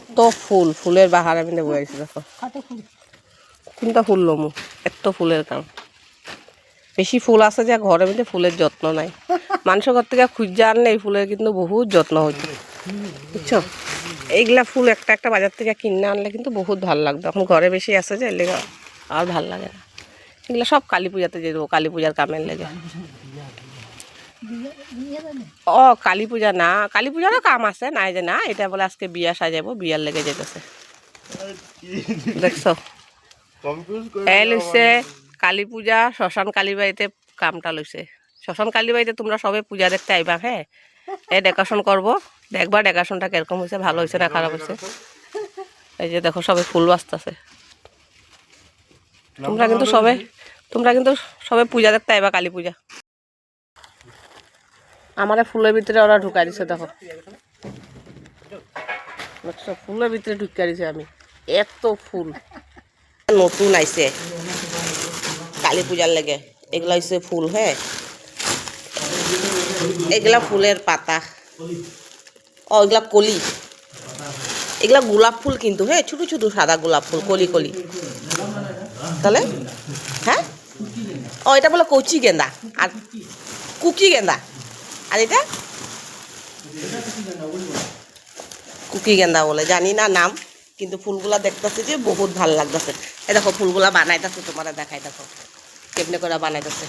এত ফুল ফুলের বাহার আমি নেবো আইছি দেখো কোনটা ফুল লমু এত ফুলের কাম বেশি ফুল আছে যে ঘরের মধ্যে ফুলের যত্ন নাই মানুষের ঘর থেকে খুঁজে আনলে এই ফুলের কিন্তু বহুত যত্ন হচ্ছে বুঝছো এইগুলা ফুল একটা একটা বাজার থেকে কিনে আনলে কিন্তু বহুত ভালো লাগতো এখন ঘরে বেশি আছে যে এর লেগে আর ভাল লাগে না এগুলো সব কালী পূজাতে দিয়ে দেবো কালী পূজার কামের লেগে ও কালী পূজা না কালী পূজারও কাম আছে নাই যে না এটা বলে আজকে বিয়া সাজাবো বিয়ার লেগে যেতেছে দেখছো এই লইছে কালী পূজা শ্মশান কালী বাড়িতে কামটা লইছে শ্মশান কালী বাড়িতে তোমরা সবে পূজা দেখতে আইবা হ্যাঁ এই ডেকোরেশন করবো দেখবা ডেকোরেশনটা কিরকম হয়েছে ভালো হয়েছে না খারাপ হয়েছে এই যে দেখো সবে ফুল বাজতেছে তোমরা কিন্তু সবে পূজা দেখতে আইবা কালী পূজা আমার ফুলের ভিতরে ওরা ঢুকাই দিছে দেখো ফুলের ভিতরে ঢুকাই দিছে আমি এত ফুল নতুন আইছে কালী পূজার লেগে এগুলা হচ্ছে ফুল হ্যাঁ এগুলা ফুলের পাতা ও এগুলা কলি এগুলা গোলাপ ফুল কিন্তু হ্যাঁ ছোট ছোট সাদা গোলাপ ফুল কলি কলি তাহলে হ্যাঁ ও এটা বলে কচি গেন্দা আর কুকি গেন্দা আর এটা কুকি গেন্দা বলে জানি না নাম কিন্তু ফুলগুলা দেখতেছে যে বহুত ভাল লাগতেছে এই দেখো ফুলগুলা বানাইতেছে তোমার দেখাই দেখো কেমনে করে বানাইতেছে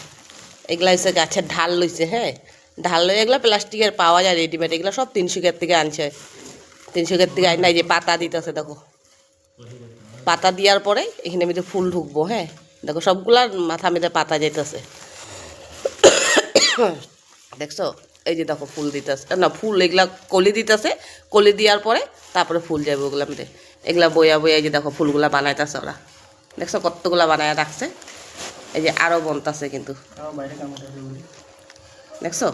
এগুলা হচ্ছে গাছের ঢাল লইছে হ্যাঁ ঢাল লই এগুলা প্লাস্টিকের পাওয়া যায় রেডিমেড এগুলা সব 300 থেকে আনছে 300 থেকে আই নাই যে পাতা দিতেছে দেখো পাতা দেওয়ার পরে এখানে মধ্যে ফুল ঢুকবো হ্যাঁ দেখো সবগুলার মাথা মেঝে পাতা যেতেছে দেখছো এই যে দেখো ফুল দিতেছে না ফুল এগুলা কলি দিতেছে কলি দেওয়ার পরে তারপরে ফুল যাবে ওগুলা মধ্যে এগুলা বইয়া বইয়া এই যে দেখো ফুলগুলা বানাইতেছে ওরা দেখছো কতগুলা বানায় রাখছে এই যে আরও বনতেছে কিন্তু দেখছো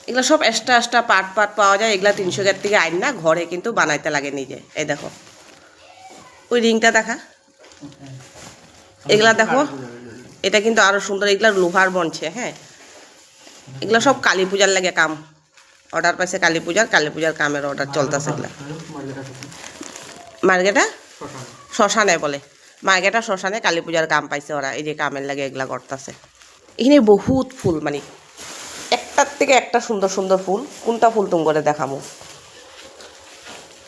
এগুলা সব এক্সট্রা এক্সট্রা পাট পাট পাওয়া যায় এগুলা 300 থেকে আইন না ঘরে কিন্তু বানাইতে লাগে নিজে এই দেখো ওই রিংটা দেখা এগুলা দেখো এটা কিন্তু আরো সুন্দর এগুলা লোহার বনছে হ্যাঁ এগুলা সব কালী পূজার লাগে কাম অর্ডার পাইছে কালী পূজার কামের অর্ডার চলতেছে এগুলা মার্কেটা শ্মশানে বলে মার্কেটা শ্মশানে কালী পূজার কাম পাইছে ওরা এই যে কামের লাগে এগুলা করতেছে এখানে বহুত ফুল মানে একটার থেকে একটা সুন্দর সুন্দর ফুল কোনটা ফুল তুমি করে দেখামো